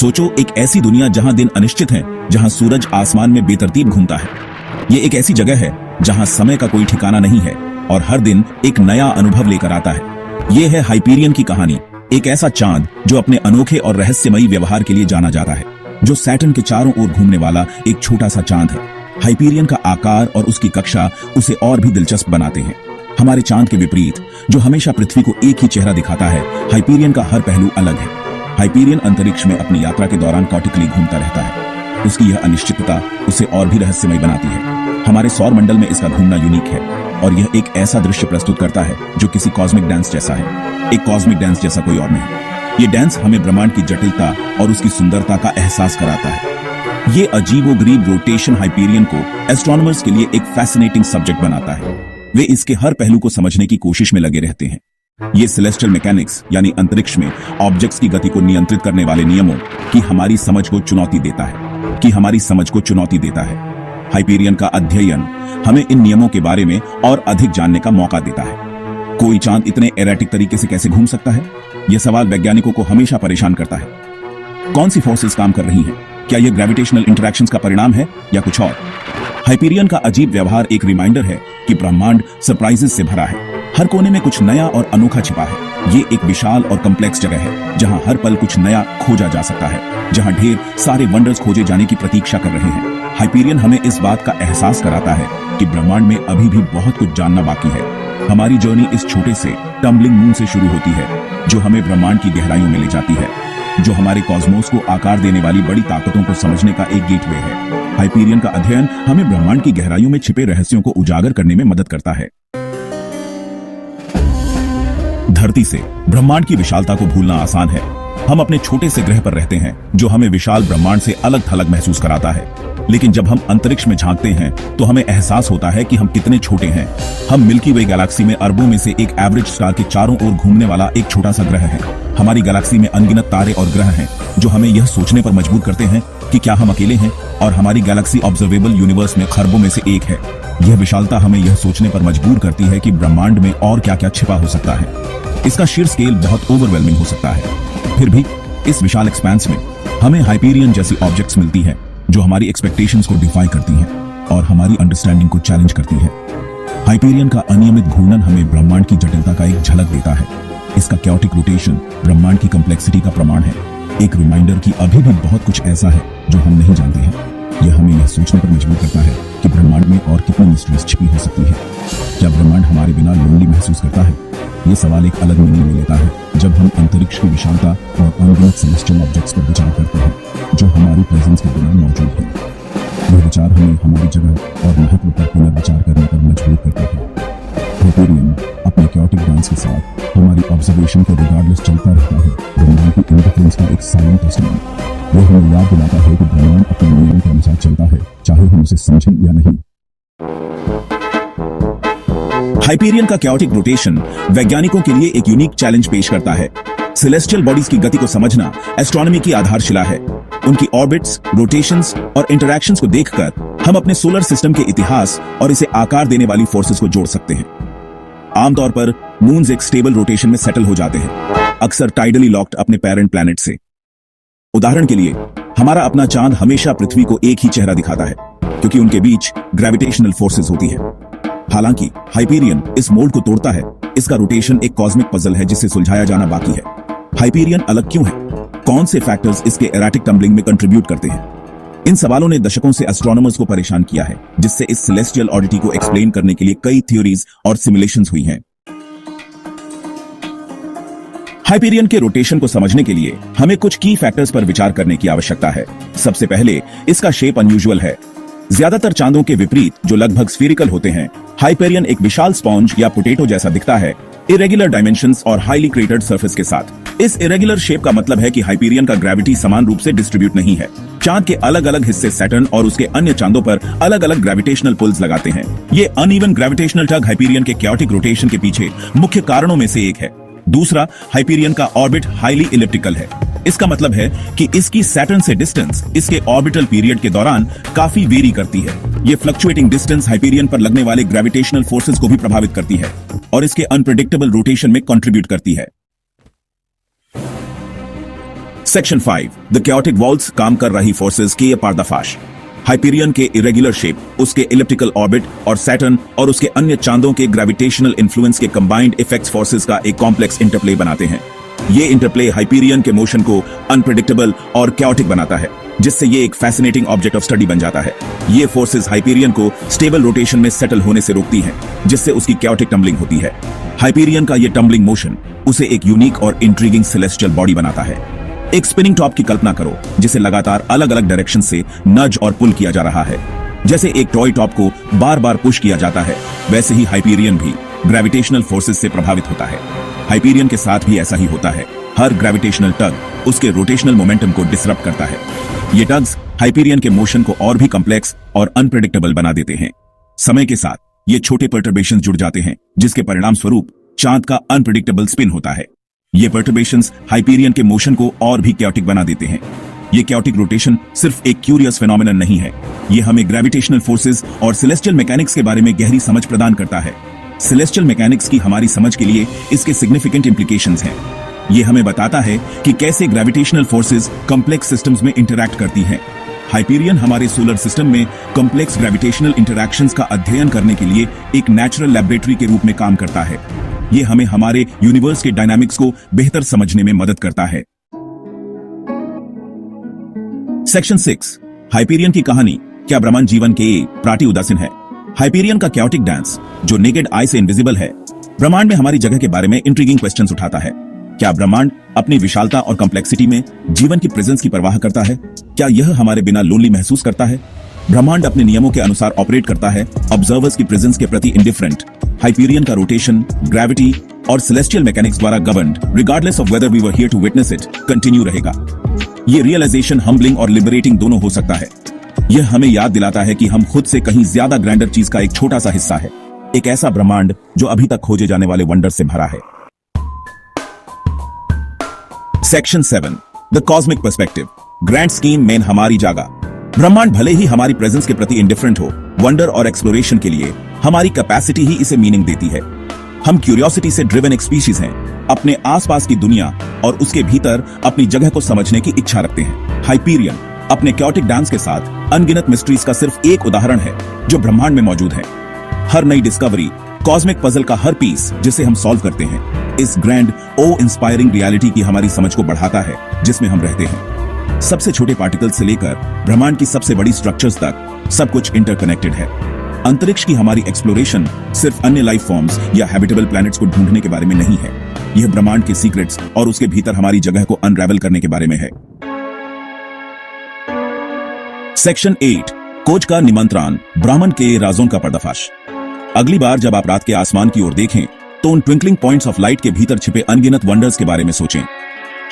सोचो, एक ऐसी दुनिया जहां दिन अनिश्चित है, जहां सूरज आसमान में बेतरतीब घूमता है। ये एक ऐसी जगह है जहां समय का कोई ठिकाना नहीं है और हर दिन एक नया अनुभव लेकर आता है। ये है हाइपेरियन की कहानी, एक ऐसा चांद जो अपने अनोखे और रहस्यमयी व्यवहार के लिए जाना जाता है, जो सैटर्न के चारों ओर घूमने वाला एक छोटा सा चांद है। हाइपेरियन का आकार और उसकी कक्षा उसे और भी दिलचस्प बनाते हैं। हमारे चांद के विपरीत, जो हमेशा पृथ्वी को एक ही चेहरा दिखाता है, हाइपेरियन का हर पहलू अलग है। हाइपेरियन अंतरिक्ष में अपनी यात्रा के दौरान कॉटिकली घूमता रहता है। उसकी यह अनिश्चितता उसे और भी रहस्यमय बनाती है। हमारे सौर मंडल में इसका घूमना यूनिक है और यह एक ऐसा दृश्य प्रस्तुत करता है जो किसी कॉस्मिक डांस जैसा है, एक कॉस्मिक डांस जैसा कोई और नहीं। ये डांस हमें ब्रह्मांड की जटिलता और उसकी सुंदरता का एहसास कराता है। ये अजीबोगरीब रोटेशन हाइपेरियन को एस्ट्रोनॉमर्स के लिए एक फैसिनेटिंग सब्जेक्ट बनाता है। वे इसके हर पहलू को समझने की कोशिश में लगे रहते हैं। ये सेलेस्टियल मैकेनिक्स यानी अंतरिक्ष में ऑब्जेक्ट्स की गति को नियंत्रित करने वाले नियमों की हमारी समझ को चुनौती देता है। हाइपेरियन का अध्ययन हमें इन नियमों के बारे में और अधिक जानने का मौका देता है। कोई चांद इतने एरेटिक तरीके से कैसे घूम सकता है? यह सवाल वैज्ञानिकों को हमेशा परेशान करता है। कौन सी फोर्सेस काम कर रही हैं? क्या यह ग्रेविटेशनल इंटरैक्शंस का परिणाम है या कुछ और? हाइपेरियन का अजीब व्यवहार एक रिमाइंडर है कि ब्रह्मांड सरप्राइजेस से भरा है। हर कोने में कुछ नया और अनोखा छिपा है। ये एक विशाल और कॉम्प्लेक्स जगह है जहां हर पल कुछ नया खोजा जा सकता है, जहां ढेर सारे वंडर्स खोजे जाने की प्रतीक्षा कर रहे हैं। हाइपेरियन हमें इस बात का एहसास कराता है कि ब्रह्मांड में अभी भी बहुत कुछ जानना बाकी है। हमारी जर्नी इस छोटे से टम्बलिंग मून से शुरू होती है, जो हमें ब्रह्मांड की गहराइयों में ले जाती है, जो हमारे कॉस्मोस को आकार देने वाली बड़ी ताकतों को समझने का एक गेटवे है। हाइपेरियन का अध्ययन हमें ब्रह्मांड की गहराइयों में छिपे रहस्यों को उजागर करने में मदद करता है। धरती से ब्रह्मांड की विशालता को भूलना आसान है। हम अपने छोटे से ग्रह पर रहते हैं, जो हमें विशाल ब्रह्मांड से अलग थलग महसूस कराता है। लेकिन जब हम अंतरिक्ष में झांकते हैं तो हमें एहसास होता है कि हम कितने छोटे हैं। हम मिल्की वे गैलेक्सी में अरबों में से एक एवरेज स्टार के चारों ओर घूमने वाला एक छोटा सा ग्रह है। हमारी गैलेक्सी में अनगिनत तारे और ग्रह हैं, जो हमें यह सोचने पर मजबूर करते हैं कि क्या हम अकेले हैं, और हमारी गैलेक्सी ऑब्जर्वेबल यूनिवर्स में खरबों में से एक है। यह विशालता हमें यह सोचने पर मजबूर करती है कि ब्रह्मांड में और क्या क्या छिपा हो सकता है। इसका शीर स्केल बहुत ओवरवेलमिंग हो सकता है। फिर भी इस विशाल एक्सपेंस में हमें हाइपेरियन जैसी ऑब्जेक्ट्स मिलती है, जो हमारी एक्सपेक्टेशंस को डिफाई करती हैं और हमारी अंडरस्टैंडिंग को चैलेंज करती है। हाइपेरियन का अनियमित घूर्णन हमें ब्रह्मांड की जटिलता का एक झलक देता है। इसका कैओटिक रोटेशन ब्रह्मांड की कॉम्प्लेक्सिटी का प्रमाण है, एक रिमाइंडर कि अभी भी बहुत कुछ ऐसा है जो हम नहीं जानते हैं। यह हमें यह सोचने पर मजबूर करता है कि ब्रह्मांड में और कितनी मिस्ट्रीज छिपी हो सकती है। क्या ब्रह्मांड हमारे बिना लोनली महसूस करता है? यह सवाल एक अलग मीनिंग ले लेता है जब हम अंतरिक्ष की विशालता और अनगिनत सेलेस्टियल ऑब्जेक्ट्स पर विचार करते हैं, जो हमारी प्रेजेंस के बिना मौजूद है। यह विचार हमें हमारी जगह और महत्व पर पुनर्विचार करने पर मजबूर करता है। हाइपेरियन अपने कैओटिक डांस के साथ हमारी ऑब्जर्वेशन को रिगार्डलेस चलता रहता है। ब्रह्मांड की इंडिफरेंस का एक साइलेंट टेस्टिमनी। यह हमें याद दिलाता है कि ब्रह्मांड अपने नियमों के अनुसार चलता है, चाहे हम उसे समझें या नहीं। हाइपेरियन का कैओटिक रोटेशन वैज्ञानिकों के लिए एक यूनिक चैलेंज पेश करता है। सेलेस्टियल बॉडीज की गति को समझना एस्ट्रोनॉमी की आधारशिला है। उनकी ऑर्बिट्स, रोटेशंस और इंटरैक्शंस को देखकर हम अपने सोलर सिस्टम के इतिहास और इसे आकार देने वाली फोर्सेस को जोड़ सकते हैं। आमतौर पर मून्स एक स्टेबल रोटेशन में सेटल हो जाते हैं, अक्सर टाइडली लॉक्ड अपने पेरेंट प्लैनेट से। उदाहरण के लिए, हमारा अपना चांद हमेशा पृथ्वी को एक ही चेहरा दिखाता है, क्योंकि उनके बीच ग्रेविटेशनल फोर्सेस होती है। हालांकि हाइपेरियन इस मोल्ड को तोड़ता है। इसका रोटेशन एक कॉस्मिक पजल है जिसे सुलझाया जाना बाकी है। हाइपेरियन अलग क्यों है? कौन से फैक्टर्स इसके एराटिक टम्बलिंग में कंट्रीब्यूट करते हैं? इन सवालों ने दशकों से एस्ट्रोनॉमर्स को परेशान किया है, जिससे इस सेलेस्टियल ऑडिटी को एक्सप्लेन करने के लिए कई थ्योरीज और सिमुलेशंस हुई हैं। हाइपेरियन के रोटेशन को समझने के लिए हमें कुछ की फैक्टर्स पर विचार करने की आवश्यकता है। सबसे पहले, इसका शेप अनयूजुअल है। ज्यादातर चांदों के विपरीत, जो लगभग स्फीरिकल होते हैं, हाइपेरियन एक विशाल स्पॉन्ज या पोटैटो जैसा दिखता है, इरेगुलर डायमेंशंस और हाईली क्रेटर्ड सरफेस के साथ। इस इरेगुलर शेप का मतलब है कि हाइपेरियन का ग्रेविटी समान रूप से डिस्ट्रीब्यूट नहीं है। चांद के अलग अलग हिस्से सैटर्न और उसके अन्य चांदों पर अलग अलग ग्रेविटेशनल पुल्स लगाते हैं। ये अनइवन ग्रेविटेशनल टग हाइपेरियन के कैओटिक रोटेशन के पीछे मुख्य कारणों में से एक है। दूसरा, हाइपेरियन का ऑर्बिट हाईली इलिप्टिकल है। इसका मतलब है कि इसकी सैटर्न से डिस्टेंस इसके ऑर्बिटल पीरियड के दौरान काफी वेरी करती है। ये फ्लक्चुएटिंग डिस्टेंस हाइपेरियन पर लगने वाले ग्रेविटेशनल फोर्सेस को भी प्रभावित करती है और इसके अनप्रेडिक्टेबल रोटेशन में कंट्रीब्यूट करती है। सेक्शन 5 द कैओटिक वॉल्स काम कर रही फोर्सेस की ये पर्दाफाश। हाइपीरियन के इरेगुलर शेप, उसके इलिप्टिकल ऑर्बिट और सैटर्न और उसके अन्य चांदों के ग्रेविटेशनल इन्फ्लुएंस के कंबाइंड इफेक्ट्स फोर्सेस का एक कॉम्प्लेक्स इंटरप्ले बनाते हैं। ये इंटरप्ले हाइपीरियन के मोशन को अनप्रेडिक्टेबल और कैओटिक बनाता है, जिससे ये एक फैसिनेटिंग ऑब्जेक्ट ऑफ स्टडी बन जाता है। ये फोर्सेस हाइपीरियन को स्टेबल रोटेशन में सेटल होने से रोकती हैं, जिससे उसकी कैओटिक टम्बलिंग होती है। हाइपीरियन का ये टम्बलिंग मोशन उसे एक यूनिक और इंट्रीगिंग सेलेस्टियल बॉडी बनाता है। एक स्पिनिंग टॉप की कल्पना करो, जिसे लगातार अलग अलग डायरेक्शन से नज और पुल किया जा रहा है। जैसे एक टॉय टॉप को बार बार पुश किया जाता है, वैसे ही हाइपीरियन भी ग्रेविटेशनल फोर्सेस से प्रभावित होता है। हाइपीरियन के साथ भी ऐसा ही होता है। हर ग्रेविटेशनल टग उसके रोटेशनल मोमेंटम को डिसरप्ट करता है। ये टग्स हाइपीरियन के मोशन को और भी कॉम्प्लेक्स और अनप्रेडिक्टेबल बना देते हैं। समय के साथ ये छोटे पर्टर्बेशंस जुड़ जाते हैं, जिसके परिणाम स्वरूप चांद का अनप्रेडिक्टेबल स्पिन होता है। ये पर्टर्बेशंस हाइपीरियन के मोशन को और भी कैओटिक बना देते हैं। ये कैओटिक रोटेशन सिर्फ एक क्यूरियस फिनोमेनन नहीं है, ये हमें ग्रेविटेशनल फोर्सेस और सेलेस्टियल मैकेनिक्स के बारे में गहरी समझ प्रदान करता है। सेलेस्टियल मैकेनिक्स की हमारी समझ के लिए इसके सिग्निफिकेंट इंप्लीकेशंस हैं। ये हमें बताता है कि कैसे ग्रेविटेशनल फोर्सेस कॉम्प्लेक्स सिस्टम्स में इंटरैक्ट करती हैं। हाइपीरियन हमारे सोलर सिस्टम में कॉम्प्लेक्स ग्रेविटेशनल इंटरैक्शंस का अध्ययन करने के लिए एक नेचुरल लैबोरेटरी के रूप में काम करता है। ये हमें हमारे यूनिवर्स के डायनामिक्स को बेहतर समझने में मदद करता है। सेक्शन 6 हाइपीरियन की कहानी। क्या ब्रह्मांड जीवन के प्राटी उदासीन है? हाइपीरियन का कैओटिक डांस, जो नेकेड आई से इनविजिबल है, ब्रह्मांड में हमारी जगह के बारे में इंट्रिगिंग क्वेश्चंस उठाता है। क्या ब्रह्मांड अपनी विशालता और कॉम्प्लेक्सिटी में जीवन की प्रेजेंस की परवाह करता है? क्या यह हमारे बिना लोनली महसूस करता है? ब्रह्मांड अपने नियमों के अनुसार ऑपरेट करता है, ऑब्जर्वर्स की प्रेजेंस के प्रति इंडिफरेंट। हाइपीरियन का रोटेशन, ग्रेविटी और सेलेस्टियल मैकेनिक्स द्वारा governed, regardless of whether we were here to witness it, continue रहेगा। ये रियलाइजेशन हम्बलिंग और लिबरेटिंग दोनों हो सकता है। यह हमें याद दिलाता है कि हम खुद से कहीं ज्यादा ग्रैंडर चीज का एक छोटा सा हिस्सा है, एक ऐसा ब्रह्मांड जो अभी तक खोजे जाने वाले वंडर से भरा है। Section 7 the cosmic perspective. Grand scheme में हमारी जगह। ब्रह्मांड भले ही हमारी प्रेजेंस के प्रति इंडिफरेंट हो, वंडर और एक्सप्लोरेशन के लिए हमारी कैपेसिटी ही इसे मीनिंग देती है। हम क्यूरियोसिटी से ड्रिवन एक स्पीशीज हैं, अपने आसपास की दुनिया और उसके भीतर अपनी जगह को समझने की इच्छा रखते हैं। हाइपीरियन अपने कैओटिक डांस के साथ अनगिनत मिस्ट्रीज का सिर्फ एक उदाहरण है जो ब्रह्मांड में मौजूद है। हर नई डिस्कवरी, कॉस्मिक पजल का हर पीस जिसे हम सॉल्व करते हैं, इस ग्रैंड ओ इंस्पायरिंग रियलिटी की हमारी समझ को बढ़ाता है जिसमें हम रहते हैं। सबसे छोटे पार्टिकल से लेकर ब्रह्मांड की सबसे बड़ी स्ट्रक्चर्स तक सब कुछ इंटरकनेक्टेड है। अंतरिक्ष की हमारी एक्सप्लोरेशन सिर्फ अन्य लाइफ फॉर्म्स या हैबिटेबल प्लैनेट्स को ढूंढने के बारे में नहीं है, यह ब्रह्मांड के सीक्रेट्स और उसके भीतर हमारी जगह को अनरैवल करने के बारे में है। सेक्शन 8 खोज का निमंत्रण, ब्राह्मण के राजों का पर्दाफाश। अगली बार जब आप रात के आसमान की ओर देखें तो उन ट्विंकलिंग पॉइंट्स ऑफ लाइट के भीतर छिपे अनगिनत वंडर्स के बारे में सोचें।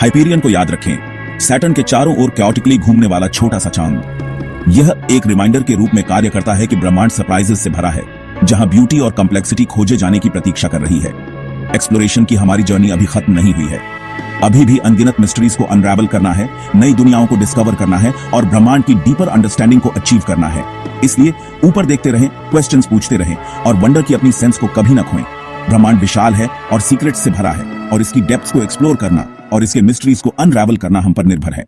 हाइपीरियन को याद रखें, सैटर्न के चारों ओर कैओटिकली घूमने वाला छोटा सा चांद। यह एक रिमाइंडर के रूप में कार्य करता है कि ब्रह्मांड सरप्राइजेस से भरा है, जहां ब्यूटी और कॉम्प्लेक्सिटी खोजे जाने की प्रतीक्षा कर रही है। एक्सप्लोरेशन की हमारी जर्नी अभी खत्म नहीं हुई है। अभी भी अनगिनत मिस्ट्रीज को अनरैवल करना है, नई दुनियाओं को डिस्कवर करना है और ब्रह्मांड की डीपर अंडरस्टैंडिंग को अचीव करना है। इसलिए ऊपर देखते रहें, क्वेश्चंस पूछते रहें और वंडर की अपनी सेंस को कभी न खोएं। ब्रह्मांड विशाल है और सीक्रेट्स से भरा है और इसकी डेप्थ्स को एक्सप्लोर करना और इसके मिस्ट्रीज को अनरैवल करना हम पर निर्भर है।